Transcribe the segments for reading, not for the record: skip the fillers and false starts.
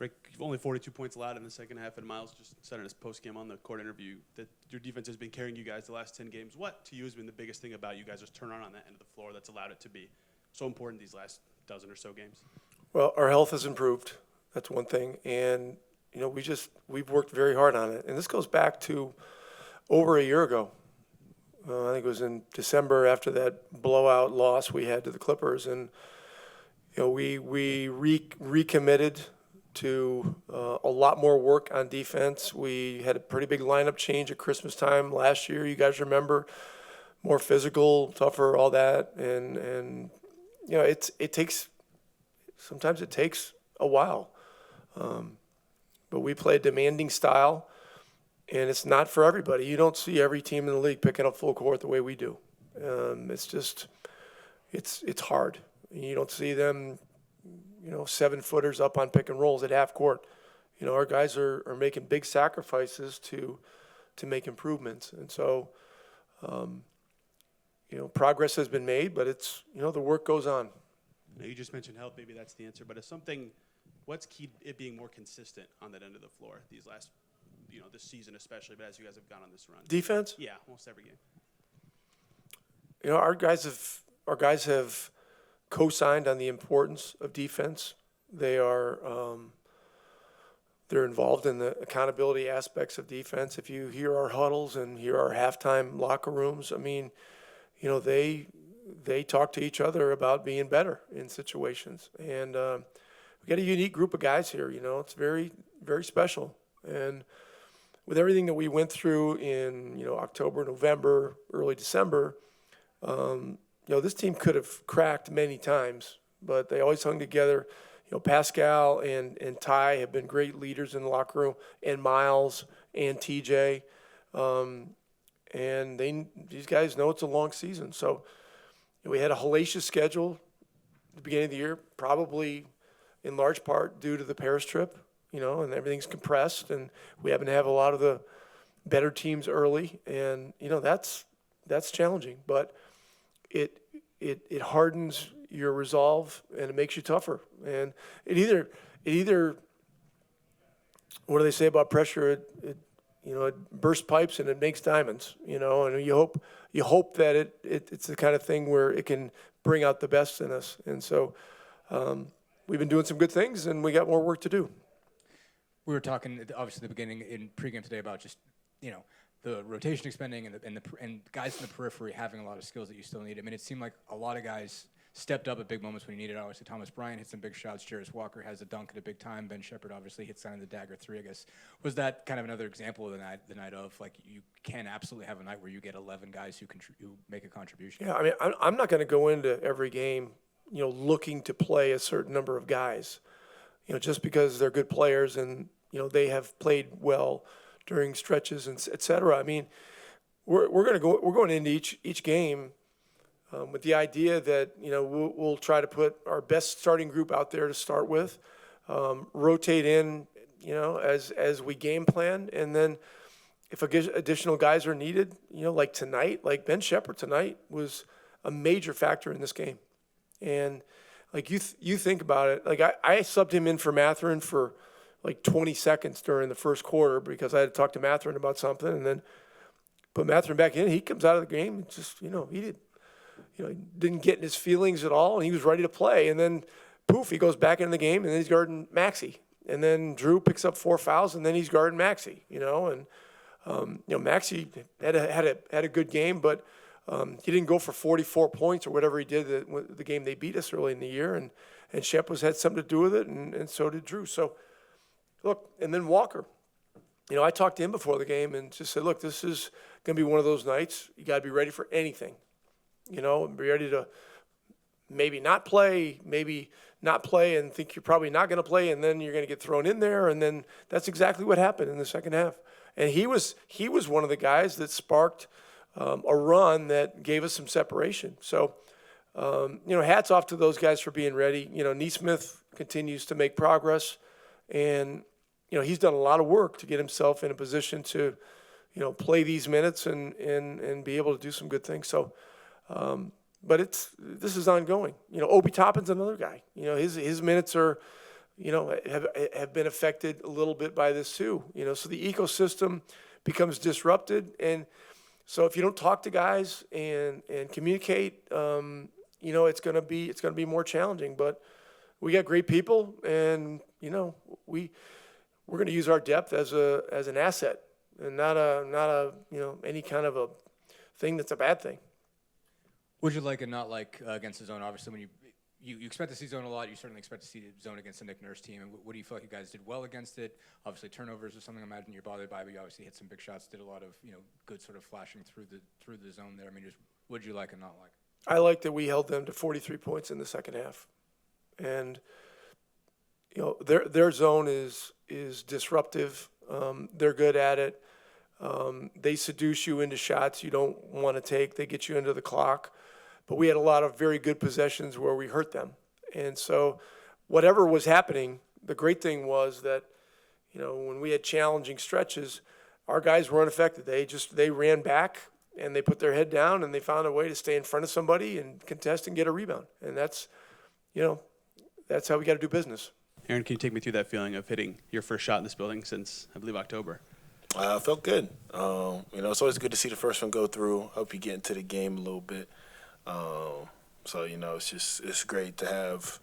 Rick, only 42 points allowed in the second half, and Miles just said in his post-game on the court interview that your defense has been carrying you guys the last 10 games. What, to you, has been the biggest thing about you guys' turnaround on that end of the floor that's allowed it to be so important these last dozen or so games? Well, our health has improved. That's one thing. And, we've worked very hard on it. And this goes back to over a year ago. I think it was in December after that blowout loss we had to the Clippers. And, we recommitted to a lot more work on defense. We had a pretty big lineup change at Christmas time last year. You guys remember, more physical, tougher, all that. And sometimes it takes a while. But we play a demanding style, and it's not for everybody. You don't see every team in the league picking up full court the way we do. It's hard. You don't see them, 7-footers up on pick and rolls at half court. Our guys are making big sacrifices to make improvements. And so, progress has been made, but it's, the work goes on. You just mentioned health. Maybe that's the answer. But what's key it being more consistent on that end of the floor these last, this season especially, but as you guys have gone on this run? Defense? Yeah, almost every game. Our guys have co-signed on the importance of defense. They're involved in the accountability aspects of defense. If you hear our huddles and hear our halftime locker rooms, they talk to each other about being better in situations. And we got a unique group of guys here. It's very, very special. And with everything that we went through in October, November, early December, this team could have cracked many times, but they always hung together. Pascal and Ty have been great leaders in the locker room, and Miles and TJ. And these guys know it's a long season. So we had a hellacious schedule at the beginning of the year, probably in large part due to the Paris trip, and everything's compressed, and we happen to have a lot of the better teams early, and that's challenging, but it hardens your resolve and it makes you tougher. And it either what do they say about pressure? It bursts pipes and it makes diamonds, and you hope that it's the kind of thing where it can bring out the best in us. And so we've been doing some good things, and we got more work to do. We were talking, obviously, at the beginning in pregame today about just, the rotation expanding and guys in the periphery having a lot of skills that you still need. I mean, it seemed like a lot of guys stepped up at big moments when he needed. Obviously, Thomas Bryant hit some big shots. Jarris Walker has a dunk at a big time. Ben Shepherd obviously hits down the dagger 3, I guess. Was that kind of another example of the night of, like, you can absolutely have a night where you get 11 guys who make a contribution? Yeah, I'm not going to go into every game, looking to play a certain number of guys, just because they're good players and, they have played well during stretches and et cetera. I mean, we're going into each game with the idea that we'll try to put our best starting group out there to start with, rotate in as we game plan, and then if additional guys are needed, like tonight, like Ben Shepherd tonight was a major factor in this game, and like you think about it, like I subbed him in for Mathurin for like 20 seconds during the first quarter because I had to talk to Mathurin about something, and then put Mathurin back in. He comes out of the game and just he didn't get in his feelings at all, and he was ready to play. And then, poof, he goes back into the game, and then he's guarding Maxey. And then Drew picks up 4 fouls, and then he's guarding Maxey. And Maxey had a good game, but he didn't go for 44 points or whatever he did the game they beat us early in the year. And Shep had something to do with it, and so did Drew. So, look, and then Walker. I talked to him before the game and just said, look, this is going to be one of those nights. You got to be ready for anything. Be ready to maybe not play and think you're probably not going to play, and then you're going to get thrown in there, and then that's exactly what happened in the second half. And he was one of the guys that sparked a run that gave us some separation. So, hats off to those guys for being ready. Nesmith continues to make progress, and he's done a lot of work to get himself in a position to, play these minutes and be able to do some good things. So. But this is ongoing. Obi Toppin's another guy. His minutes are have been affected a little bit by this too. So the ecosystem becomes disrupted, and so if you don't talk to guys and communicate, it's gonna be more challenging. But we got great people, and we're gonna use our depth as an asset, and not any kind of a thing that's a bad thing. Would you like and not like against the zone? Obviously, when you expect to see zone a lot, you certainly expect to see zone against the Nick Nurse team. And what do you feel like you guys did well against it? Obviously, turnovers is something I imagine you're bothered by, but you obviously hit some big shots, did a lot of good sort of flashing through the zone there. I mean, just what did you like and not like? I like that we held them to 43 points in the second half, and their zone is disruptive. They're good at it. They seduce you into shots you don't want to take. They get you into the clock. But we had a lot of very good possessions where we hurt them. And so whatever was happening, the great thing was that, when we had challenging stretches, our guys were unaffected. They ran back and they put their head down and they found a way to stay in front of somebody and contest and get a rebound. And that's how we got to do business. Aaron, can you take me through that feeling of hitting your first shot in this building since, I believe, October? Felt good. It's always good to see the first one go through. Hope you get into the game a little bit. It's great to have.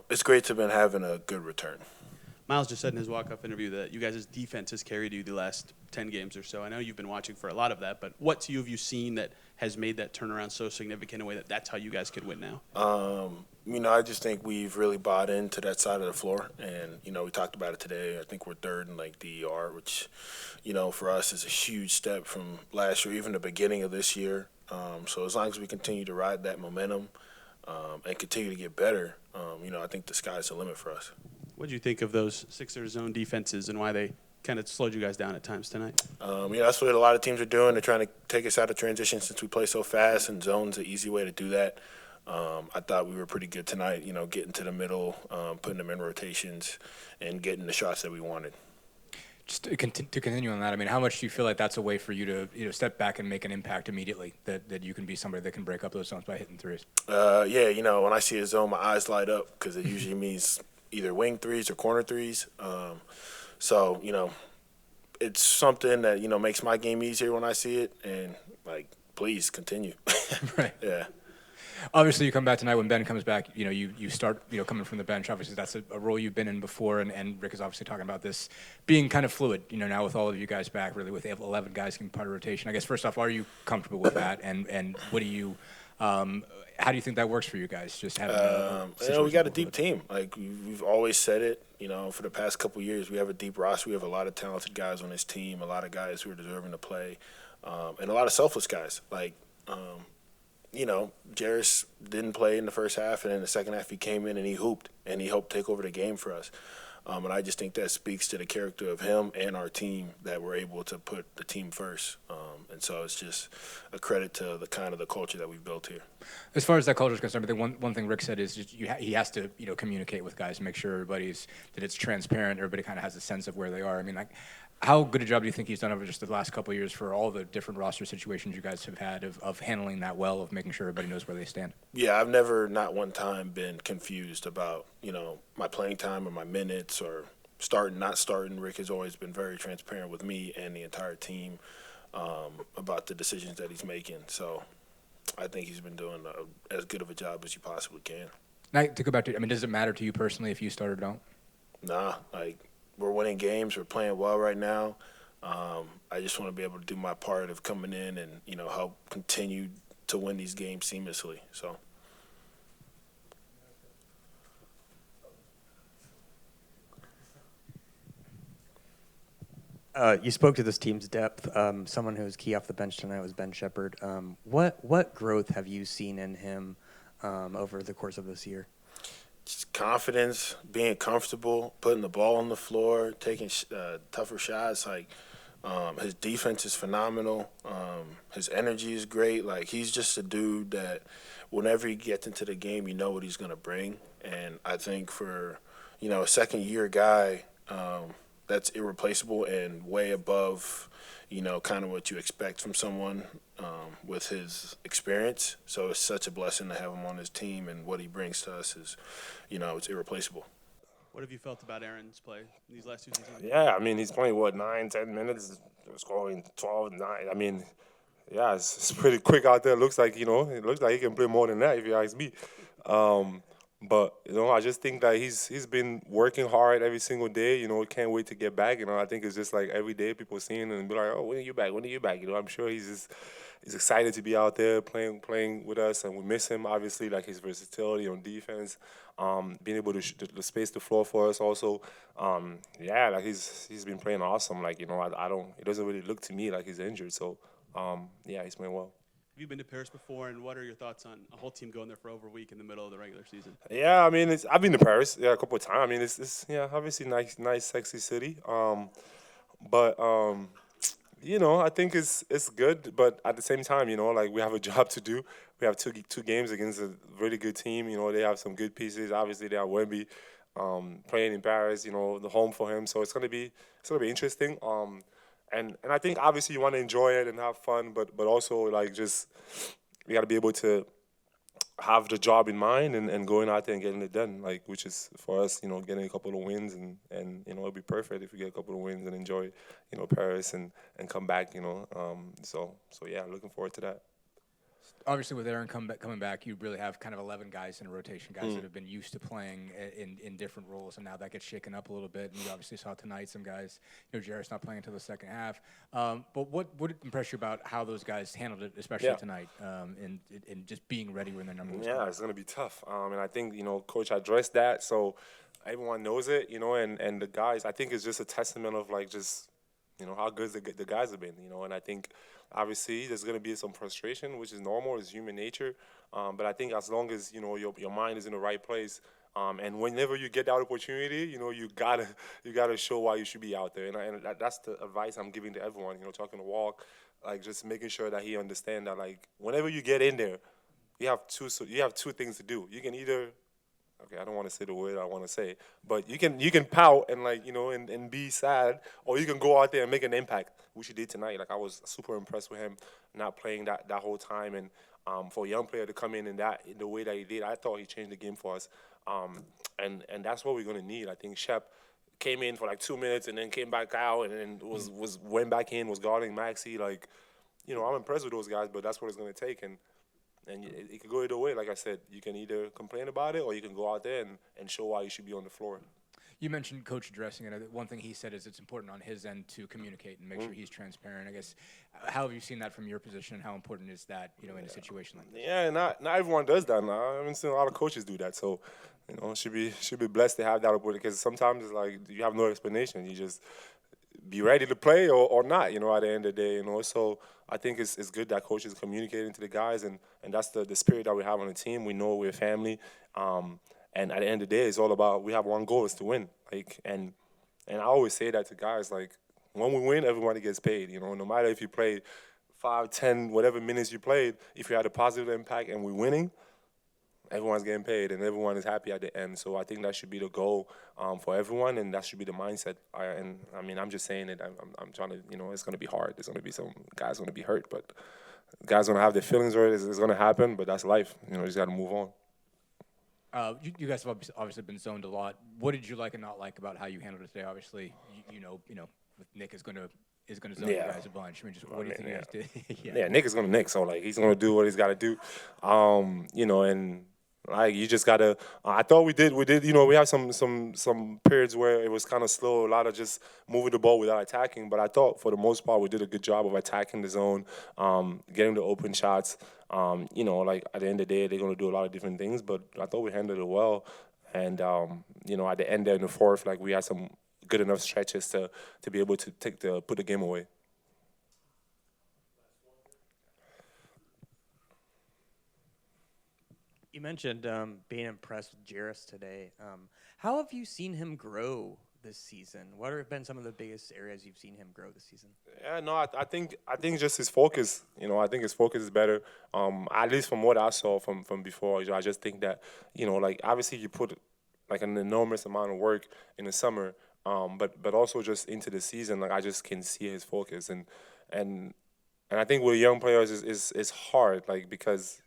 It's great to have been having a good return. Miles just said in his walk-off interview that you guys' defense has carried you the last 10 games or so. I know you've been watching for a lot of that, but what to you have you seen that has made that turnaround so significant in a way that that's how you guys could win now? I just think we've really bought into that side of the floor, and we talked about it today. I think we're third in DER, which for us is a huge step from last year, even the beginning of this year. So as long as we continue to ride that momentum and continue to get better, I think the sky's the limit for us. What did you think of those Sixers zone defenses and why they kind of slowed you guys down at times tonight? That's what a lot of teams are doing. They're trying to take us out of transition since we play so fast, and zone's an easy way to do that. I thought we were pretty good tonight, getting to the middle, putting them in rotations, and getting the shots that we wanted. Just to continue on that, I mean, how much do you feel like that's a way for you to step back and make an impact immediately, that you can be somebody that can break up those zones by hitting threes? When I see a zone, my eyes light up because it usually means either wing threes or corner threes. It's something that, makes my game easier when I see it, and, please continue. Right. Yeah. Obviously, you come back tonight. When Ben comes back, you start, coming from the bench. Obviously, that's a role you've been in before, and Rick is obviously talking about this being kind of fluid, now with all of you guys back, really with 11 guys can be part of rotation. I guess, first off, are you comfortable with that, and what do you how do you think that works for you guys, just having we got a deep team. We've always said it, for the past couple of years, we have a deep roster. We have a lot of talented guys on this team, a lot of guys who are deserving to play, and a lot of selfless guys. Jarris didn't play in the first half, and in the second half he came in and he hooped, and he helped take over the game for us. And I just think that speaks to the character of him and our team, that we're able to put the team first. And so it's just a credit to the culture that we've built here. As far as that culture is concerned, I think one thing Rick said is just he has to communicate with guys, make sure that it's transparent, everybody kind of has a sense of where they are. I mean, how good a job do you think he's done over just the last couple of years for all the different roster situations you guys have had of handling that well, of making sure everybody knows where they stand? Yeah, I've never, not one time, been confused about, my playing time or my minutes or starting, not starting. Rick has always been very transparent with me and the entire team about the decisions that he's making. So I think he's been doing as good of a job as you possibly can. Now, to go back to, does it matter to you personally if you start or don't? Nah, we're winning games. We're playing well right now. I just want to be able to do my part of coming in and, help continue to win these games seamlessly. So. You spoke to this team's depth. Someone who was key off the bench tonight was Ben Shepherd. What growth have you seen in him over the course of this year? Just confidence, being comfortable, putting the ball on the floor, taking tougher shots. His defense is phenomenal. His energy is great. He's just a dude that whenever he gets into the game, you know what he's going to bring. And I think for, a second-year guy, that's irreplaceable and way above, kind of what you expect from someone with his experience. So it's such a blessing to have him on his team, and what he brings to us is, it's irreplaceable. What have you felt about Aaron's play in these last 2 seasons? Yeah, I mean, he's playing, 9, 10 minutes, scoring 12, 9. I mean, yeah, it's pretty quick out there. Looks like, it looks like he can play more than that if you ask me. But, I just think that he's been working hard every single day, can't wait to get back. I think it's just like every day people seeing him and be like, oh, when are you back? When are you back? I'm sure he's excited to be out there playing with us, and we miss him, obviously, like his versatility on defense, being able to space the floor for us also. Yeah, like he's been playing awesome. Like, it doesn't really look to me like he's injured. So, yeah, he's playing well. Have you been to Paris before, and what are your thoughts on a whole team going there for over a week in the middle of the regular season? Yeah, I mean, I've been to Paris, a couple of times. I mean, it's obviously nice, sexy city. But I think it's good. But at the same time, like we have a job to do. We have two games against a really good team. They have some good pieces. Obviously, they have Wemby playing in Paris. The home for him. So it's gonna be interesting. And I think obviously you want to enjoy it and have fun, but also like just you got to be able to have the job in mind and going out there and getting it done, like which is for us, getting a couple of wins and it'll be perfect if we get a couple of wins and enjoy, Paris and come back, so yeah, looking forward to that. Obviously, with Aaron coming back, you really have kind of 11 guys in a rotation, guys that have been used to playing in different roles, and now that gets shaken up a little bit. And you obviously saw tonight some guys, Jarrett's not playing until the second half. But what impressed you about how those guys handled it, especially tonight, and just being ready when their number was Yeah, it's going to be tough. And I think, Coach addressed that, so everyone knows it, and the guys, I think it's just a testament of, like, just, how good the guys have been, and I think – obviously, there's going to be some frustration, which is normal. It's human nature. But I think as long as, your mind is in the right place, and whenever you get that opportunity, you gotta show why you should be out there. And that's the advice I'm giving to everyone, talking to Walk, like just making sure that he understands that, like, whenever you get in there, you have two things to do. You can either okay, I don't want to say the word I want to say, but you can pout and, like, and be sad, or you can go out there and make an impact, which he did tonight. Like, I was super impressed with him not playing that whole time, and for a young player to come in the way that he did, I thought he changed the game for us, and that's what we're gonna need. I think Shep came in for like 2 minutes and then came back out and then went back in, was guarding Maxey. Like, I'm impressed with those guys, but that's what it's gonna take. And it could go either way. Like I said, you can either complain about it or you can go out there and show why you should be on the floor. You mentioned Coach addressing it. One thing he said is it's important on his end to communicate and make sure he's transparent. I guess, how have you seen that from your position, and how important is that, in a situation like this? Yeah, not everyone does that now. I haven't seen a lot of coaches do that. So, should be blessed to have that opportunity, because sometimes it's like you have no explanation. You just be ready to play or not, at the end of the day, So I think it's good that coaches communicating to the guys, and that's the spirit that we have on the team. We know we're family, and at the end of the day, it's all about, we have one goal, is to win. Like, and I always say that to guys, like, when we win, everybody gets paid, no matter if you played 5, 10, whatever minutes you played, if you had a positive impact and we're winning, everyone's getting paid and everyone is happy at the end. So I think that should be the goal for everyone, and that should be the mindset. And I mean, I'm just saying it. I'm trying to, it's going to be hard. There's going to be some guys going to be hurt, but guys going to have their feelings hurt. It's going to happen, but that's life. You just got to move on. You guys have obviously been zoned a lot. What did you like and not like about how you handled it today? Obviously, Nick is going to zone you guys a bunch. I mean, just what do you think you guys did? Yeah, Nick is going to Nick, so, like, he's going to do what he's got to do. And like, you just gotta. I thought we did. We have some periods where it was kind of slow, a lot of just moving the ball without attacking. But I thought for the most part we did a good job of attacking the zone, getting the open shots. Like, at the end of the day, they're gonna do a lot of different things. But I thought we handled it well. And at the end there in the fourth, like, we had some good enough stretches to be able to put the game away. You mentioned being impressed with Jarris today. How have you seen him grow this season? What have been some of the biggest areas you've seen him grow this season? Yeah, no, I think just his focus. I think his focus is better. At least from what I saw from before. I just think that, like, obviously you put, like, an enormous amount of work in the summer, but also just into the season. Like, I just can see his focus, and I think with young players is hard, like, because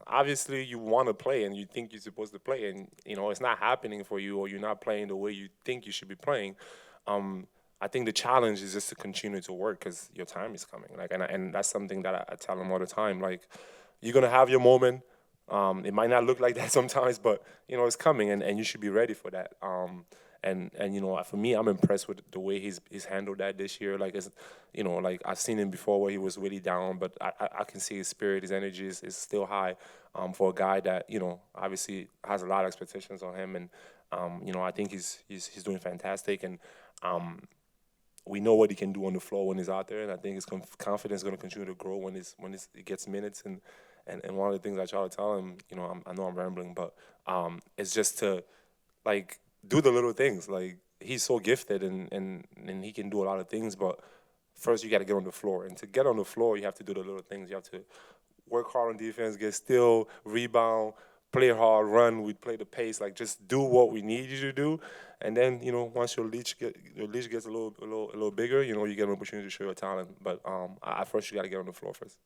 obviously you want to play and you think you're supposed to play, and it's not happening for you, or you're not playing the way you think you should be playing. I think the challenge is just to continue to work because your time is coming. Like, and that's something that I tell them all the time. Like, you're gonna have your moment. It might not look like that sometimes, but it's coming, and you should be ready for that. And for me, I'm impressed with the way he's handled that this year. Like, like I've seen him before where he was really down, but I can see his spirit, his energy is still high for a guy that obviously has a lot of expectations on him, and I think he's doing fantastic, and we know what he can do on the floor when he's out there, and I think his confidence is going to continue to grow when he gets minutes. And one of the things I try to tell him, I know I'm rambling, but it's just to like do the little things. Like, he's so gifted and he can do a lot of things, but first you got to get on the floor, and to get on the floor you have to do the little things. You have to work hard on defense, get still, rebound, play hard, run. We play the pace. Like, just do what we need you to do, and then once your leash gets a little bigger, you get an opportunity to show your talent. But at first you got to get on the floor first.